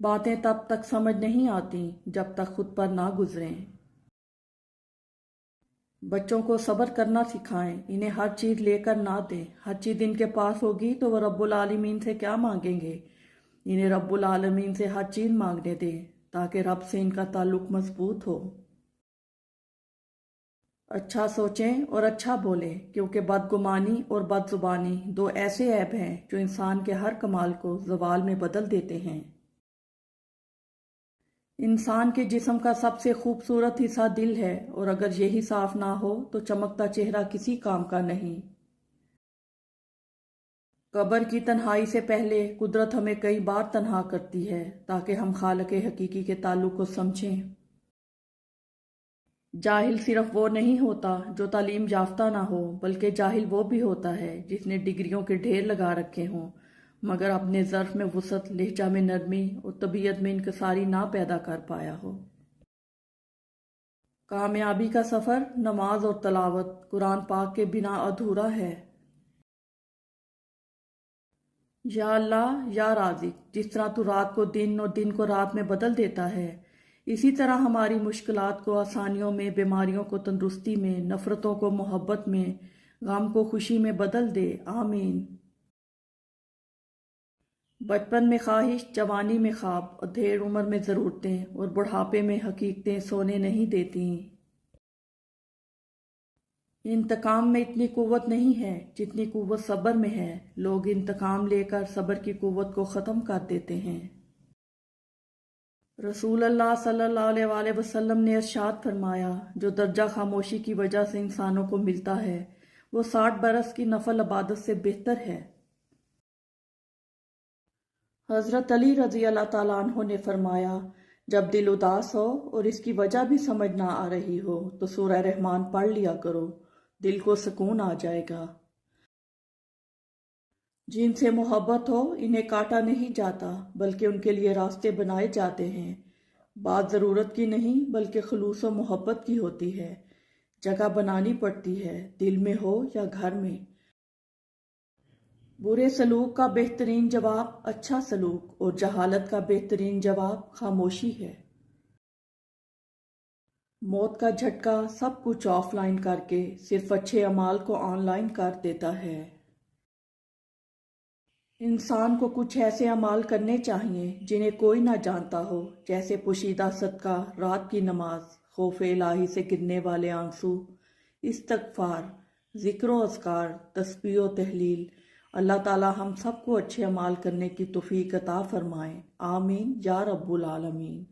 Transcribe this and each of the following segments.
باتیں تب تک سمجھ نہیں آتی جب تک خود پر نہ گزریں۔ بچوں کو صبر کرنا سکھائیں، انہیں ہر چیز لے کر نہ دیں۔ ہر چیز ان کے پاس ہوگی تو وہ رب العالمین سے کیا مانگیں گے؟ انہیں رب العالمین سے ہر چیز مانگنے دیں تاکہ رب سے ان کا تعلق مضبوط ہو۔ اچھا سوچیں اور اچھا بولیں، کیونکہ بدگمانی اور بد زبانی دو ایسے عیب ہیں جو انسان کے ہر کمال کو زوال میں بدل دیتے ہیں۔ انسان کے جسم کا سب سے خوبصورت حصہ دل ہے، اور اگر یہی صاف نہ ہو تو چمکتا چہرہ کسی کام کا نہیں۔ قبر کی تنہائی سے پہلے قدرت ہمیں کئی بار تنہا کرتی ہے تاکہ ہم خالق حقیقی کے تعلق کو سمجھیں۔ جاہل صرف وہ نہیں ہوتا جو تعلیم یافتہ نہ ہو، بلکہ جاہل وہ بھی ہوتا ہے جس نے ڈگریوں کے ڈھیر لگا رکھے ہوں مگر اپنے ظرف میں وسعت، لہجہ میں نرمی اور طبیعت میں انکساری نہ پیدا کر پایا ہو۔ کامیابی کا سفر نماز اور تلاوت قرآن پاک کے بنا ادھورا ہے۔ یا اللہ یا رازق، جس طرح تو رات کو دن اور دن کو رات میں بدل دیتا ہے، اسی طرح ہماری مشکلات کو آسانیوں میں، بیماریوں کو تندرستی میں، نفرتوں کو محبت میں، غم کو خوشی میں بدل دے، آمین۔ بچپن میں خواہش، جوانی میں خواب، ادھیڑ عمر میں ضرورتیں اور بڑھاپے میں حقیقتیں سونے نہیں دیتی۔ انتقام میں اتنی قوت نہیں ہے جتنی قوت صبر میں ہے۔ لوگ انتقام لے کر صبر کی قوت کو ختم کر دیتے ہیں۔ رسول اللہ صلی اللہ علیہ وآلہ وسلم نے ارشاد فرمایا، جو درجہ خاموشی کی وجہ سے انسانوں کو ملتا ہے وہ 60 برس کی نفل عبادت سے بہتر ہے۔ حضرت علی رضی اللہ تعالیٰ عنہ نے فرمایا، جب دل اداس ہو اور اس کی وجہ بھی سمجھ نہ آ رہی ہو تو سورہ رحمان پڑھ لیا کرو، دل کو سکون آ جائے گا۔ جن سے محبت ہو انہیں کاٹا نہیں جاتا بلکہ ان کے لیے راستے بنائے جاتے ہیں۔ بات ضرورت کی نہیں بلکہ خلوص و محبت کی ہوتی ہے۔ جگہ بنانی پڑتی ہے، دل میں ہو یا گھر میں۔ برے سلوک کا بہترین جواب اچھا سلوک، اور جہالت کا بہترین جواب خاموشی ہے۔ موت کا جھٹکا سب کچھ آف لائن کر کے صرف اچھے اعمال کو آن لائن کر دیتا ہے۔ انسان کو کچھ ایسے اعمال کرنے چاہیے جنہیں کوئی نہ جانتا ہو، جیسے پوشیدہ صدقہ، رات کی نماز، خوف الہی سے گرنے والے آنسو، استغفار، ذکر و اذکار، تسبیح و تحلیل۔ اللہ تعالی ہم سب کو اچھے اعمال کرنے کی توفیق عطا فرمائے، آمین یا رب العالمین۔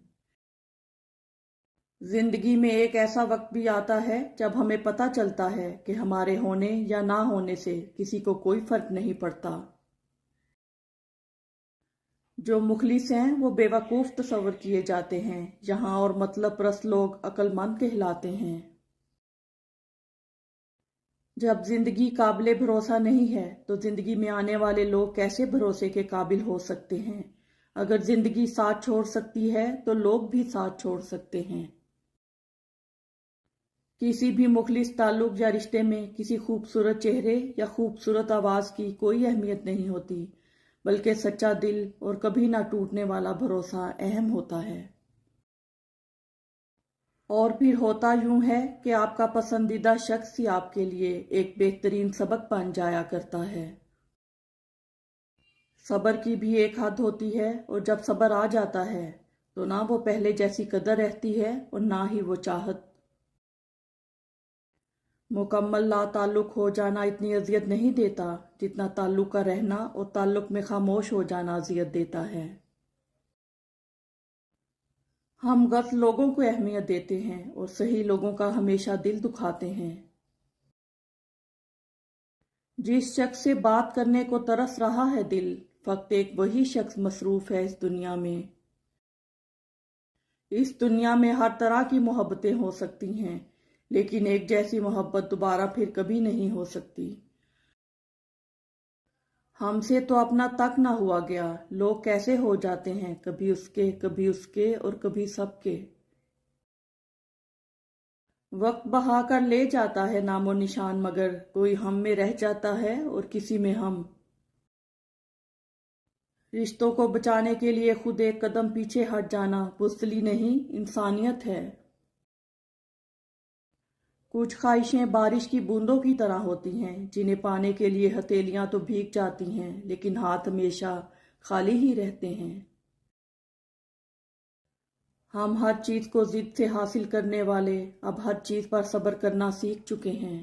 زندگی میں ایک ایسا وقت بھی آتا ہے جب ہمیں پتہ چلتا ہے کہ ہمارے ہونے یا نہ ہونے سے کسی کو کوئی فرق نہیں پڑتا۔ جو مخلص ہیں وہ بے وقوف تصور کیے جاتے ہیں، یہاں اور مطلب پرست لوگ عقل مند کہلاتے ہیں۔ جب زندگی قابل بھروسہ نہیں ہے تو زندگی میں آنے والے لوگ کیسے بھروسے کے قابل ہو سکتے ہیں؟ اگر زندگی ساتھ چھوڑ سکتی ہے تو لوگ بھی ساتھ چھوڑ سکتے ہیں۔ کسی بھی مخلص تعلق یا رشتے میں کسی خوبصورت چہرے یا خوبصورت آواز کی کوئی اہمیت نہیں ہوتی، بلکہ سچا دل اور کبھی نہ ٹوٹنے والا بھروسہ اہم ہوتا ہے۔ اور پھر ہوتا یوں ہے کہ آپ کا پسندیدہ شخص ہی آپ کے لیے ایک بہترین سبق بن جایا کرتا ہے۔ صبر کی بھی ایک حد ہوتی ہے، اور جب صبر آ جاتا ہے تو نہ وہ پہلے جیسی قدر رہتی ہے اور نہ ہی وہ چاہت۔ مکمل لا تعلق ہو جانا اتنی اذیت نہیں دیتا جتنا تعلق کا رہنا اور تعلق میں خاموش ہو جانا اذیت دیتا ہے۔ ہم غلط لوگوں کو اہمیت دیتے ہیں اور صحیح لوگوں کا ہمیشہ دل دکھاتے ہیں۔ جس شخص سے بات کرنے کو ترس رہا ہے دل، فقط ایک وہی شخص مصروف ہے اس دنیا میں۔ اس دنیا میں ہر طرح کی محبتیں ہو سکتی ہیں، لیکن ایک جیسی محبت دوبارہ پھر کبھی نہیں ہو سکتی۔ ہم سے تو اپنا تک نہ ہوا گیا، لوگ کیسے ہو جاتے ہیں، کبھی اس کے اور کبھی سب کے۔ وقت بہا کر لے جاتا ہے نام و نشان، مگر کوئی ہم میں رہ جاتا ہے اور کسی میں ہم۔ رشتوں کو بچانے کے لیے خود ایک قدم پیچھے ہٹ جانا بزدلی نہیں، انسانیت ہے۔ کچھ خواہشیں بارش کی بوندوں کی طرح ہوتی ہیں، جنہیں پانے کے لیے ہتھیلیاں تو بھیگ جاتی ہیں لیکن ہاتھ ہمیشہ خالی ہی رہتے ہیں۔ ہم ہر چیز کو ضد سے حاصل کرنے والے اب ہر چیز پر صبر کرنا سیکھ چکے ہیں۔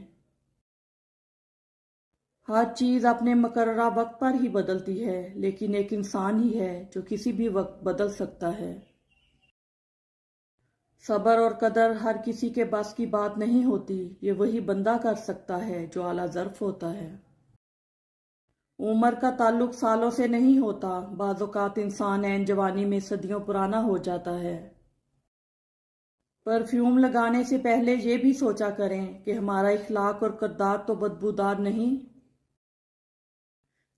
ہر چیز اپنے مقررہ وقت پر ہی بدلتی ہے، لیکن ایک انسان ہی ہے جو کسی بھی وقت بدل سکتا ہے۔ صبر اور قدر ہر کسی کے بس کی بات نہیں ہوتی، یہ وہی بندہ کر سکتا ہے جو اعلیٰ ظرف ہوتا ہے۔ عمر کا تعلق سالوں سے نہیں ہوتا، بعض اوقات انسان عین جوانی میں صدیوں پرانا ہو جاتا ہے۔ پرفیوم لگانے سے پہلے یہ بھی سوچا کریں کہ ہمارا اخلاق اور کردار تو بدبودار نہیں۔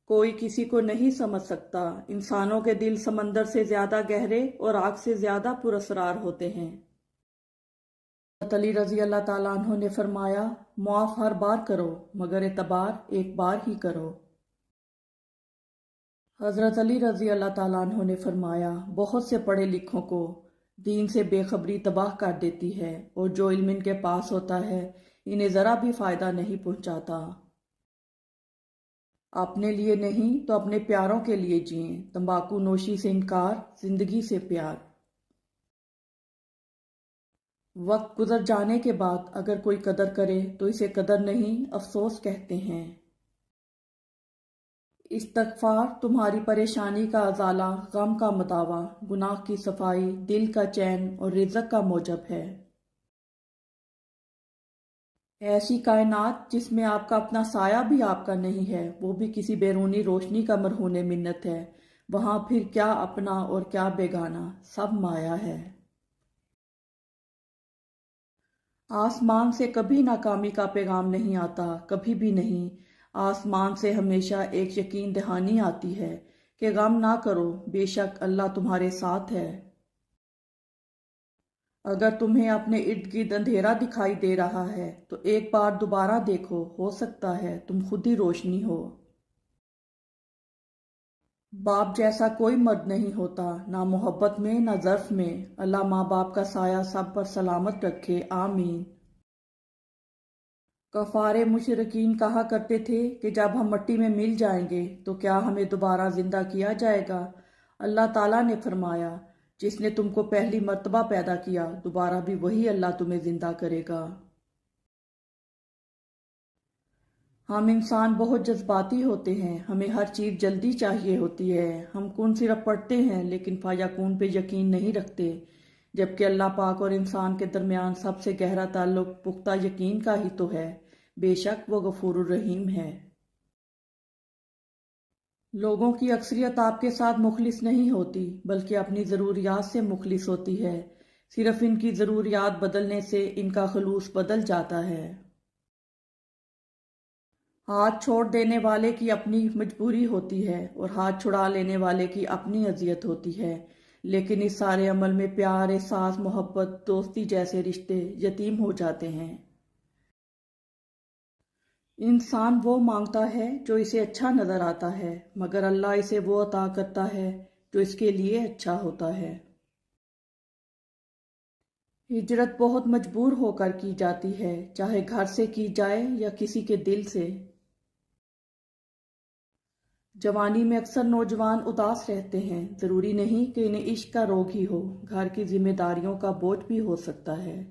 کوئی کسی کو نہیں سمجھ سکتا، انسانوں کے دل سمندر سے زیادہ گہرے اور آگ سے زیادہ پراسرار ہوتے ہیں۔ حضرت علی رضی اللہ تعالیٰ عنہ نے فرمایا، معاف ہر بار کرو مگر اعتبار ایک بار ہی کرو۔ حضرت علی رضی اللہ تعالیٰ عنہ نے فرمایا، بہت سے پڑھے لکھوں کو دین سے بے خبری تباہ کر دیتی ہے، اور جو علم ان کے پاس ہوتا ہے انہیں ذرا بھی فائدہ نہیں پہنچاتا۔ اپنے لیے نہیں تو اپنے پیاروں کے لیے جئیں، تمباکو نوشی سے انکار، زندگی سے پیار۔ وقت گزر جانے کے بعد اگر کوئی قدر کرے تو اسے قدر نہیں، افسوس کہتے ہیں۔ استغفار تمہاری پریشانی کا ازالہ، غم کا مداوا، گناہ کی صفائی، دل کا چین اور رزق کا موجب ہے۔ ایسی کائنات جس میں آپ کا اپنا سایہ بھی آپ کا نہیں ہے، وہ بھی کسی بیرونی روشنی کا مرہون منت ہے، وہاں پھر کیا اپنا اور کیا بیگانہ، سب مایا ہے۔ آسمان سے کبھی ناکامی کا پیغام نہیں آتا، کبھی بھی نہیں۔ آسمان سے ہمیشہ ایک یقین دہانی آتی ہے کہ غم نہ کرو، بے شک اللہ تمہارے ساتھ ہے۔ اگر تمہیں اپنے ارد گرد اندھیرا دکھائی دے رہا ہے تو ایک بار دوبارہ دیکھو، ہو سکتا ہے تم خود ہی روشنی ہو۔ باپ جیسا کوئی مرد نہیں ہوتا، نہ محبت میں نہ ظرف میں۔ اللہ ماں باپ کا سایہ سب پر سلامت رکھے، آمین۔ کفار مشرکین کہا کرتے تھے کہ جب ہم مٹی میں مل جائیں گے تو کیا ہمیں دوبارہ زندہ کیا جائے گا؟ اللہ تعالیٰ نے فرمایا، جس نے تم کو پہلی مرتبہ پیدا کیا، دوبارہ بھی وہی اللہ تمہیں زندہ کرے گا۔ ہم انسان بہت جذباتی ہوتے ہیں، ہمیں ہر چیز جلدی چاہیے ہوتی ہے، ہم کن صرف پڑھتے ہیں لیکن فیکون پہ یقین نہیں رکھتے، جبکہ اللہ پاک اور انسان کے درمیان سب سے گہرا تعلق پختہ یقین کا ہی تو ہے، بے شک وہ غفور الرحیم ہے۔ لوگوں کی اکثریت آپ کے ساتھ مخلص نہیں ہوتی، بلکہ اپنی ضروریات سے مخلص ہوتی ہے، صرف ان کی ضروریات بدلنے سے ان کا خلوص بدل جاتا ہے۔ ہاتھ چھوڑ دینے والے کی اپنی مجبوری ہوتی ہے اور ہاتھ چھڑا لینے والے کی اپنی اذیت ہوتی ہے، لیکن اس سارے عمل میں پیار، احساس، محبت، دوستی جیسے رشتے یتیم ہو جاتے ہیں۔ انسان وہ مانگتا ہے جو اسے اچھا نظر آتا ہے، مگر اللہ اسے وہ عطا کرتا ہے جو اس کے لیے اچھا ہوتا ہے۔ ہجرت بہت مجبور ہو کر کی جاتی ہے، چاہے گھر سے کی جائے یا کسی کے دل سے۔ جوانی میں اکثر نوجوان اداس رہتے ہیں، ضروری نہیں کہ انہیں عشق کا روگ ہی ہو، گھر کی ذمہ داریوں کا بوجھ بھی ہو سکتا ہے۔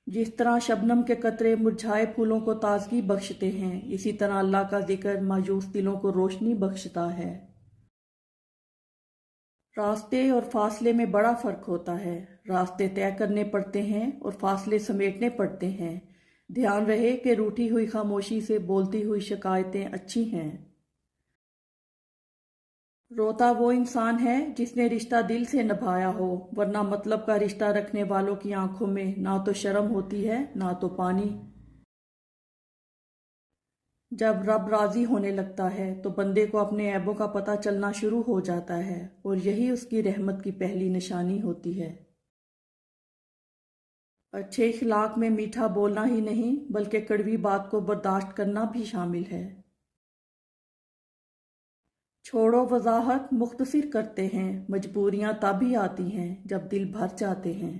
جس طرح شبنم کے قطرے مرجھائے پھولوں کو تازگی بخشتے ہیں، اسی طرح اللہ کا ذکر مایوس دلوں کو روشنی بخشتا ہے۔ راستے اور فاصلے میں بڑا فرق ہوتا ہے، راستے طے کرنے پڑتے ہیں اور فاصلے سمیٹنے پڑتے ہیں۔ دھیان رہے کہ روٹھی ہوئی خاموشی سے بولتی ہوئی شکایتیں اچھی ہیں۔ روتا وہ انسان ہے جس نے رشتہ دل سے نبھایا ہو، ورنہ مطلب کا رشتہ رکھنے والوں کی آنکھوں میں نہ تو شرم ہوتی ہے نہ تو پانی۔ جب رب راضی ہونے لگتا ہے تو بندے کو اپنے عیبوں کا پتہ چلنا شروع ہو جاتا ہے، اور یہی اس کی رحمت کی پہلی نشانی ہوتی ہے۔ اچھے اخلاق میں میٹھا بولنا ہی نہیں بلکہ کڑوی بات کو برداشت کرنا بھی شامل ہے۔ چھوڑو وضاحت مختصر کرتے ہیں، مجبوریاں تب ہی آتی ہیں جب دل بھر جاتے ہیں۔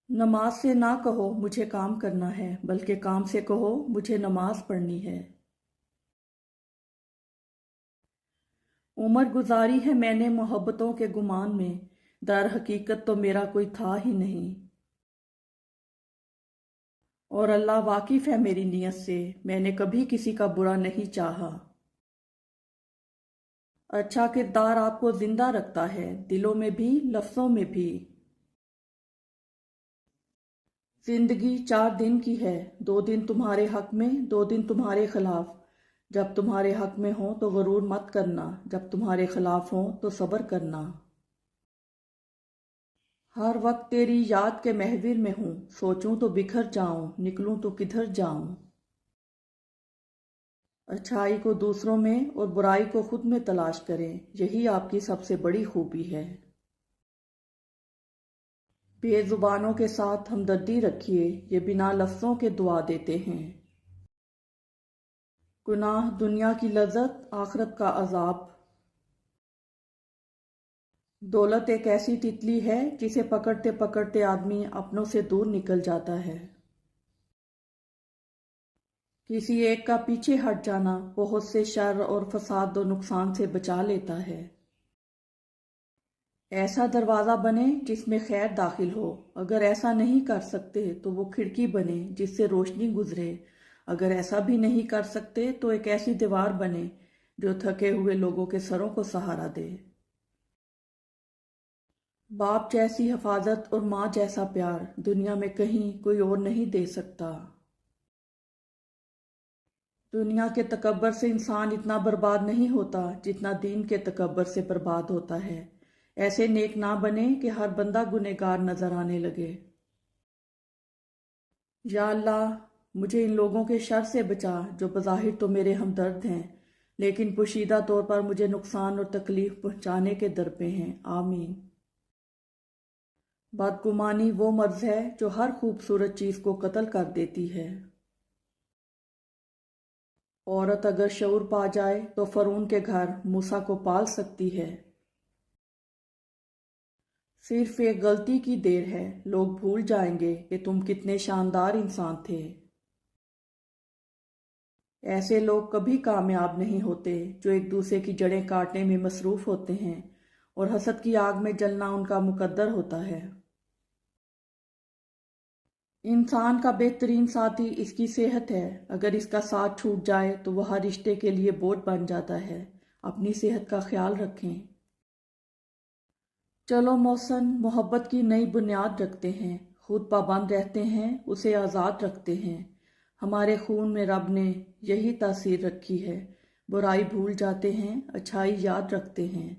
نماز سے نہ کہو مجھے کام کرنا ہے، بلکہ کام سے کہو مجھے نماز پڑھنی ہے۔ عمر گزاری ہے میں نے محبتوں کے گمان میں، در حقیقت تو میرا کوئی تھا ہی نہیں۔ اور اللہ واقف ہے میری نیت سے، میں نے کبھی کسی کا برا نہیں چاہا۔ اچھا کردار آپ کو زندہ رکھتا ہے، دلوں میں بھی لفظوں میں بھی۔ زندگی 4 دن کی ہے، 2 دن تمہارے حق میں، 2 دن تمہارے خلاف۔ جب تمہارے حق میں ہوں تو غرور مت کرنا، جب تمہارے خلاف ہوں تو صبر کرنا۔ ہر وقت تیری یاد کے محور میں ہوں، سوچوں تو بکھر جاؤں، نکلوں تو کدھر جاؤں۔ اچھائی کو دوسروں میں اور برائی کو خود میں تلاش کریں، یہی آپ کی سب سے بڑی خوبی ہے۔ بے زبانوں کے ساتھ ہمدردی رکھیے، یہ بنا لفظوں کے دعا دیتے ہیں۔ گناہ دنیا کی لذت، آخرت کا عذاب۔ دولت ایک ایسی تتلی ہے جسے پکڑتے پکڑتے آدمی اپنوں سے دور نکل جاتا ہے۔ کسی ایک کا پیچھے ہٹ جانا بہت سے شر اور فساد و نقصان سے بچا لیتا ہے۔ ایسا دروازہ بنے جس میں خیر داخل ہو، اگر ایسا نہیں کر سکتے تو وہ کھڑکی بنے جس سے روشنی گزرے، اگر ایسا بھی نہیں کر سکتے تو ایک ایسی دیوار بنے جو تھکے ہوئے لوگوں کے سروں کو سہارا دے۔ باپ جیسی حفاظت اور ماں جیسا پیار دنیا میں کہیں کوئی اور نہیں دے سکتا۔ دنیا کے تکبر سے انسان اتنا برباد نہیں ہوتا جتنا دین کے تکبر سے برباد ہوتا ہے۔ ایسے نیک نہ بنے کہ ہر بندہ گنہگار نظر آنے لگے۔ یا اللہ مجھے ان لوگوں کے شر سے بچا جو بظاہر تو میرے ہمدرد ہیں لیکن پوشیدہ طور پر مجھے نقصان اور تکلیف پہنچانے کے درپے ہیں، آمین۔ بدگمانی وہ مرض ہے جو ہر خوبصورت چیز کو قتل کر دیتی ہے۔ عورت اگر شعور پا جائے تو فرعون کے گھر موسیٰ کو پال سکتی ہے۔ صرف ایک غلطی کی دیر ہے، لوگ بھول جائیں گے کہ تم کتنے شاندار انسان تھے۔ ایسے لوگ کبھی کامیاب نہیں ہوتے جو ایک دوسرے کی جڑیں کاٹنے میں مصروف ہوتے ہیں اور حسد کی آگ میں جلنا ان کا مقدر ہوتا ہے۔ انسان کا بہترین ساتھی اس کی صحت ہے، اگر اس کا ساتھ چھوٹ جائے تو وہ ہر رشتے کے لیے بوجھ بن جاتا ہے۔ اپنی صحت کا خیال رکھیں۔ چلو محسن محبت کی نئی بنیاد رکھتے ہیں، خود پابند رہتے ہیں، اسے آزاد رکھتے ہیں۔ ہمارے خون میں رب نے یہی تاثیر رکھی ہے، برائی بھول جاتے ہیں، اچھائی یاد رکھتے ہیں۔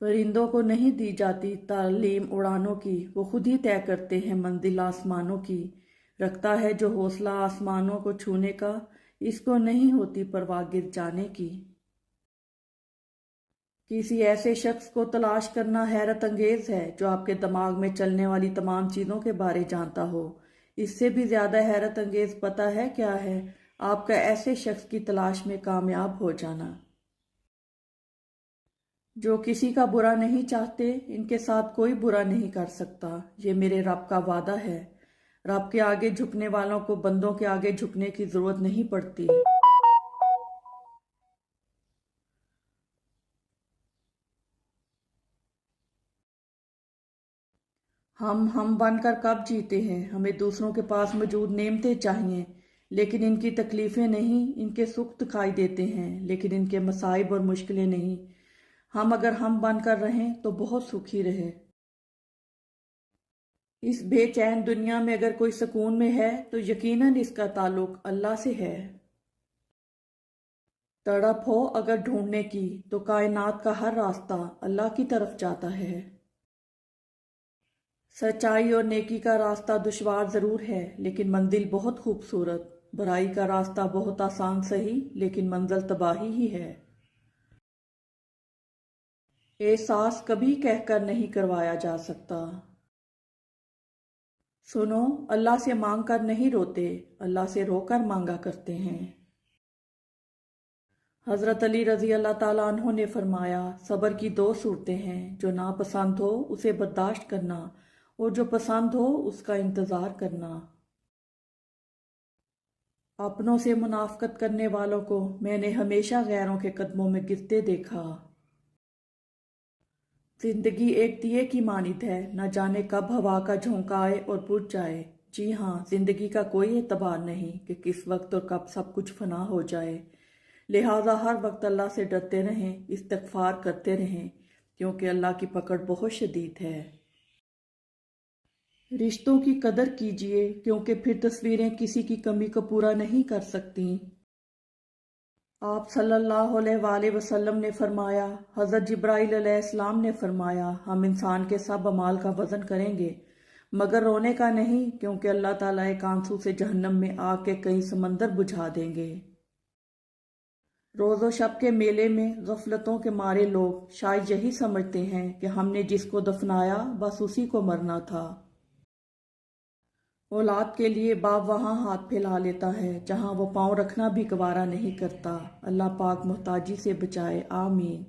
پرندوں کو نہیں دی جاتی تعلیم اڑانوں کی، وہ خود ہی طے کرتے ہیں منزل آسمانوں کی۔ رکھتا ہے جو حوصلہ آسمانوں کو چھونے کا، اس کو نہیں ہوتی پرواہ گر جانے کی۔ کسی ایسے شخص کو تلاش کرنا حیرت انگیز ہے جو آپ کے دماغ میں چلنے والی تمام چیزوں کے بارے جانتا ہو۔ اس سے بھی زیادہ حیرت انگیز پتہ ہے کیا ہے؟ آپ کا ایسے شخص کی تلاش میں کامیاب ہو جانا۔ جو کسی کا برا نہیں چاہتے ان کے ساتھ کوئی برا نہیں کر سکتا، یہ میرے رب کا وعدہ ہے۔ رب کے آگے جھکنے والوں کو بندوں کے آگے جھکنے کی ضرورت نہیں پڑتی۔ ہم بن کر کب جیتے ہیں؟ ہمیں دوسروں کے پاس موجود نعمتیں چاہیے لیکن ان کی تکلیفیں نہیں، ان کے سکھ دکھائی دیتے ہیں لیکن ان کے مصائب اور مشکلیں نہیں۔ اگر ہم بن کر رہیں تو بہت سکھی رہے۔ اس بے چین دنیا میں اگر کوئی سکون میں ہے تو یقیناً اس کا تعلق اللہ سے ہے۔ تڑپ ہو اگر ڈھونڈنے کی تو کائنات کا ہر راستہ اللہ کی طرف جاتا ہے۔ سچائی اور نیکی کا راستہ دشوار ضرور ہے لیکن منزل بہت خوبصورت۔ برائی کا راستہ بہت آسان سہی لیکن منزل تباہی ہی ہے۔ احساس کبھی کہہ کر نہیں کروایا جا سکتا۔ سنو، اللہ سے مانگ کر نہیں روتے، اللہ سے رو کر مانگا کرتے ہیں۔ حضرت علی رضی اللہ تعالیٰ عنہ نے فرمایا، صبر کی دو صورتیں ہیں، جو ناپسند ہو اسے برداشت کرنا اور جو پسند ہو اس کا انتظار کرنا۔ اپنوں سے منافقت کرنے والوں کو میں نے ہمیشہ غیروں کے قدموں میں گرتے دیکھا۔ زندگی ایک دیے کی مانند ہے، نہ جانے کب ہوا کا جھونکا آئے اور بجھ جائے۔ جی ہاں، زندگی کا کوئی اعتبار نہیں کہ کس وقت اور کب سب کچھ فنا ہو جائے، لہٰذا ہر وقت اللہ سے ڈرتے رہیں، استغفار کرتے رہیں، کیونکہ اللہ کی پکڑ بہت شدید ہے۔ رشتوں کی قدر کیجیے، کیونکہ پھر تصویریں کسی کی کمی کو پورا نہیں کر سکتی۔ آپ صلی اللہ علیہ وآلہ وسلم نے فرمایا، حضرت جبرائیل علیہ السلام نے فرمایا، ہم انسان کے سب اعمال کا وزن کریں گے مگر رونے کا نہیں، کیونکہ اللہ تعالیٰ ایک آنسو سے جہنم میں آگ کے کئی سمندر بجھا دیں گے۔ روز و شب کے میلے میں غفلتوں کے مارے لوگ شاید یہی سمجھتے ہیں کہ ہم نے جس کو دفنایا بس اسی کو مرنا تھا۔ اولاد کے لیے باپ وہاں ہاتھ پھیلا لیتا ہے جہاں وہ پاؤں رکھنا بھی گوارا نہیں کرتا۔ اللہ پاک محتاجی سے بچائے، آمین۔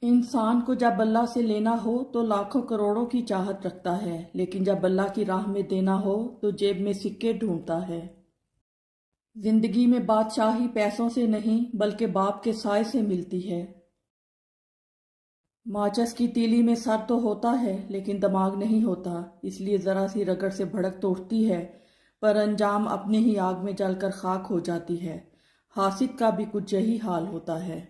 انسان کو جب اللہ سے لینا ہو تو لاکھوں کروڑوں کی چاہت رکھتا ہے، لیکن جب اللہ کی راہ میں دینا ہو تو جیب میں سکے ڈھونڈتا ہے۔ زندگی میں بادشاہی پیسوں سے نہیں بلکہ باپ کے سائے سے ملتی ہے۔ ماچس کی تیلی میں سر تو ہوتا ہے لیکن دماغ نہیں ہوتا، اس لیے ذرا سی رگڑ سے بھڑک تو اٹھتی ہے، پر انجام اپنے ہی آگ میں جل کر خاک ہو جاتی ہے۔ حاسد کا بھی کچھ یہی حال ہوتا ہے۔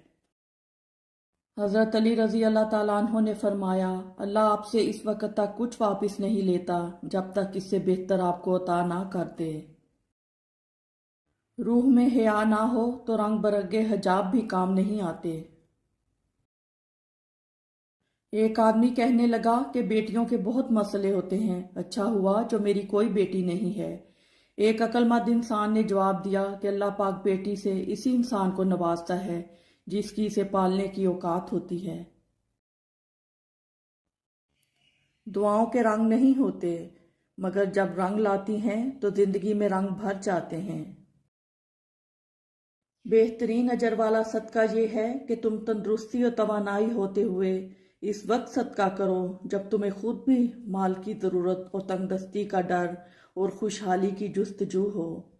حضرت علی رضی اللہ تعالیٰ عنہ نے فرمایا، اللہ آپ سے اس وقت تک کچھ واپس نہیں لیتا جب تک اس سے بہتر آپ کو عطا نہ کر دے۔ روح میں حیا نہ ہو تو رنگ برنگے حجاب بھی کام نہیں آتے۔ ایک آدمی کہنے لگا کہ بیٹیوں کے بہت مسئلے ہوتے ہیں، اچھا ہوا جو میری کوئی بیٹی نہیں ہے۔ ایک عقل مند انسان نے جواب دیا کہ اللہ پاک بیٹی سے اسی انسان کو نوازتا ہے جس کی اسے پالنے کی اوقات ہوتی ہے۔ دعاؤں کے رنگ نہیں ہوتے، مگر جب رنگ لاتی ہیں تو زندگی میں رنگ بھر جاتے ہیں۔ بہترین اجر والا صدقہ یہ ہے کہ تم تندرستی اور توانائی ہوتے ہوئے اس وقت صدقہ کرو جب تمہیں خود بھی مال کی ضرورت اور تنگ دستی کا ڈر اور خوشحالی کی جستجو ہو۔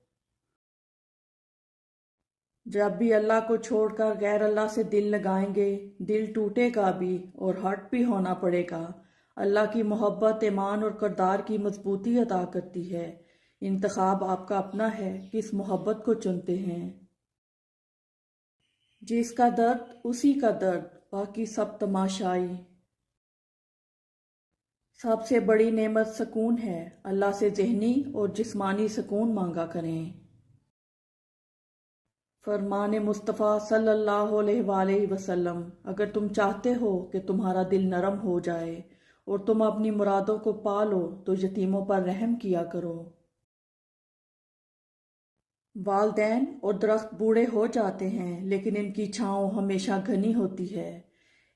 جب بھی اللہ کو چھوڑ کر غیر اللہ سے دل لگائیں گے، دل ٹوٹے گا بھی اور ہرٹ بھی ہونا پڑے گا۔ اللہ کی محبت ایمان اور کردار کی مضبوطی عطا کرتی ہے۔ انتخاب آپ کا اپنا ہے، کس محبت کو چنتے ہیں۔ جس کا درد اسی کا درد، باقی سب تماشائی۔ سب سے بڑی نعمت سکون ہے، اللہ سے ذہنی اور جسمانی سکون مانگا کریں۔ فرمان مصطفیٰ صلی اللہ علیہ وآلہ وسلم، اگر تم چاہتے ہو کہ تمہارا دل نرم ہو جائے اور تم اپنی مرادوں کو پا لو تو یتیموں پر رحم کیا کرو۔ والدین اور درخت بوڑھے ہو جاتے ہیں لیکن ان کی چھاؤں ہمیشہ گھنی ہوتی ہے۔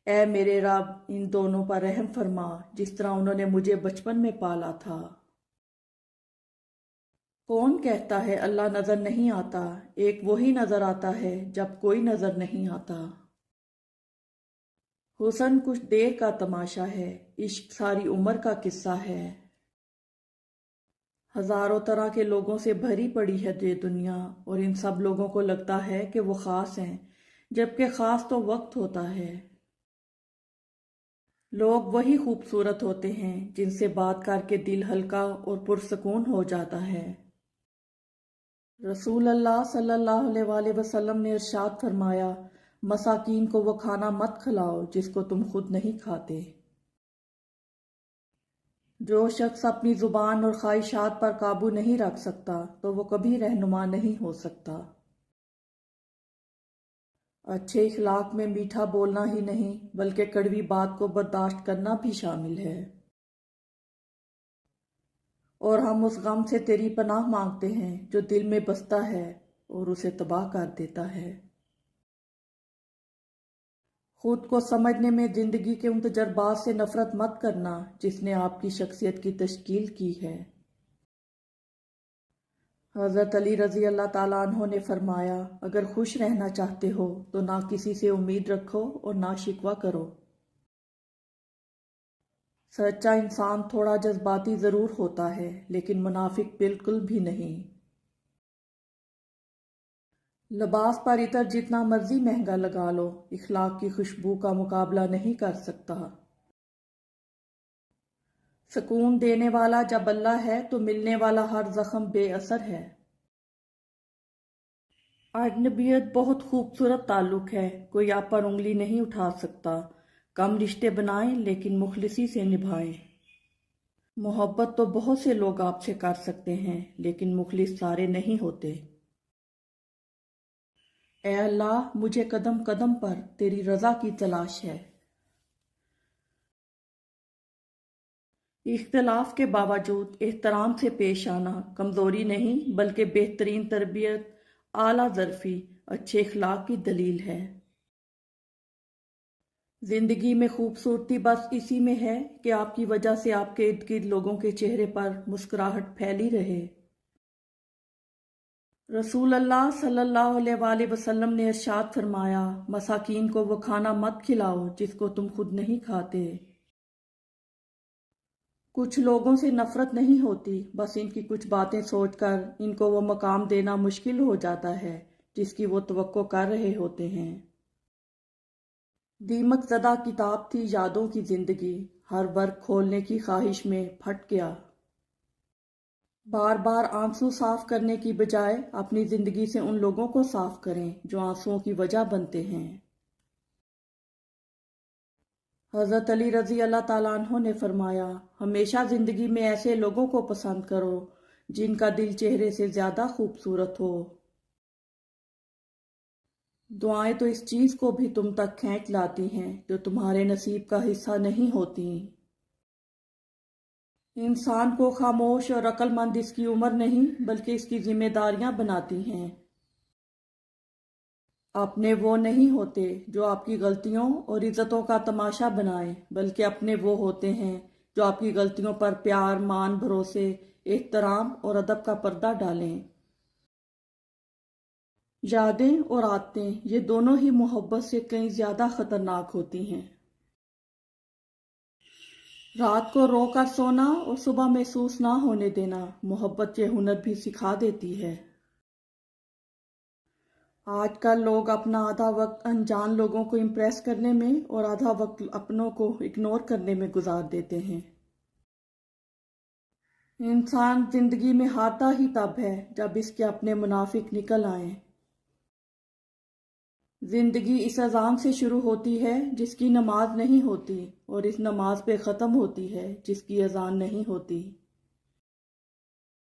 اے میرے رب، ان دونوں پر رحم فرما جس طرح انہوں نے مجھے بچپن میں پالا تھا۔ کون کہتا ہے اللہ نظر نہیں آتا؟ ایک وہی نظر آتا ہے جب کوئی نظر نہیں آتا۔ حسن کچھ دیر کا تماشا ہے، عشق ساری عمر کا قصہ ہے۔ ہزاروں طرح کے لوگوں سے بھری پڑی ہے یہ دنیا، اور ان سب لوگوں کو لگتا ہے کہ وہ خاص ہیں، جبکہ خاص تو وقت ہوتا ہے۔ لوگ وہی خوبصورت ہوتے ہیں جن سے بات کر کے دل ہلکا اور پرسکون ہو جاتا ہے۔ رسول اللہ صلی اللہ علیہ وآلہ وسلم نے ارشاد فرمایا، مساکین کو وہ کھانا مت کھلاؤ جس کو تم خود نہیں کھاتے۔ جو شخص اپنی زبان اور خواہشات پر قابو نہیں رکھ سکتا تو وہ کبھی رہنما نہیں ہو سکتا۔ اچھے اخلاق میں میٹھا بولنا ہی نہیں بلکہ کڑوی بات کو برداشت کرنا بھی شامل ہے۔ اور ہم اس غم سے تیری پناہ مانگتے ہیں جو دل میں بستا ہے اور اسے تباہ کر دیتا ہے۔ خود کو سمجھنے میں زندگی کے ان تجربات سے نفرت مت کرنا جس نے آپ کی شخصیت کی تشکیل کی ہے۔ حضرت علی رضی اللہ تعالیٰ عنہ نے فرمایا، اگر خوش رہنا چاہتے ہو تو نہ کسی سے امید رکھو اور نہ شکوہ کرو۔ سچا انسان تھوڑا جذباتی ضرور ہوتا ہے لیکن منافق بالکل بھی نہیں۔ لباس پر عطر جتنا مرضی مہنگا لگا لو، اخلاق کی خوشبو کا مقابلہ نہیں کر سکتا۔ سکون دینے والا جب اللہ ہے تو ملنے والا ہر زخم بے اثر ہے۔ اجنبیت بہت خوبصورت تعلق ہے، کوئی آپ پر انگلی نہیں اٹھا سکتا۔ کم رشتے بنائیں لیکن مخلصی سے نبھائیں۔ محبت تو بہت سے لوگ آپ سے کر سکتے ہیں لیکن مخلص سارے نہیں ہوتے۔ اے اللہ، مجھے قدم قدم پر تیری رضا کی تلاش ہے۔ اختلاف کے باوجود احترام سے پیش آنا کمزوری نہیں بلکہ بہترین تربیت، اعلیٰ ظرفی، اچھے اخلاق کی دلیل ہے۔ زندگی میں خوبصورتی بس اسی میں ہے کہ آپ کی وجہ سے آپ کے ارد گرد لوگوں کے چہرے پر مسکراہٹ پھیلی رہے۔ رسول اللہ صلی اللہ علیہ وآلہ وسلم نے ارشاد فرمایا، مساکین کو وہ کھانا مت کھلاؤ جس کو تم خود نہیں کھاتے۔ کچھ لوگوں سے نفرت نہیں ہوتی، بس ان کی کچھ باتیں سوچ کر ان کو وہ مقام دینا مشکل ہو جاتا ہے جس کی وہ توقع کر رہے ہوتے ہیں۔ دیمک زدہ کتاب تھی یادوں کی زندگی، ہر ورق کھولنے کی خواہش میں پھٹ گیا۔ بار بار آنسو صاف کرنے کی بجائے اپنی زندگی سے ان لوگوں کو صاف کریں جو آنسوؤں کی وجہ بنتے ہیں۔ حضرت علی رضی اللہ تعالیٰ عنہ نے فرمایا، ہمیشہ زندگی میں ایسے لوگوں کو پسند کرو جن کا دل چہرے سے زیادہ خوبصورت ہو۔ دعائیں تو اس چیز کو بھی تم تک کھینچ لاتی ہیں جو تمہارے نصیب کا حصہ نہیں ہوتی۔ انسان کو خاموش اور عقل مند اس کی عمر نہیں بلکہ اس کی ذمہ داریاں بناتی ہیں۔ اپنے وہ نہیں ہوتے جو آپ کی غلطیوں اور عزتوں کا تماشا بنائیں بلکہ اپنے وہ ہوتے ہیں جو آپ کی غلطیوں پر پیار، مان، بھروسے، احترام اور ادب کا پردہ ڈالیں۔ یادیں اور عادتیں یہ دونوں ہی محبت سے کہیں زیادہ خطرناک ہوتی ہیں۔ رات کو رو کر سونا اور صبح محسوس نہ ہونے دینا محبت کے ہنر بھی سکھا دیتی ہے۔ آج کل لوگ اپنا آدھا وقت انجان لوگوں کو امپریس کرنے میں اور آدھا وقت اپنوں کو اگنور کرنے میں گزار دیتے ہیں۔ انسان زندگی میں ہارتا ہی تب ہے جب اس کے اپنے منافق نکل آئیں۔ زندگی اس اذان سے شروع ہوتی ہے جس کی نماز نہیں ہوتی اور اس نماز پہ ختم ہوتی ہے جس کی اذان نہیں ہوتی۔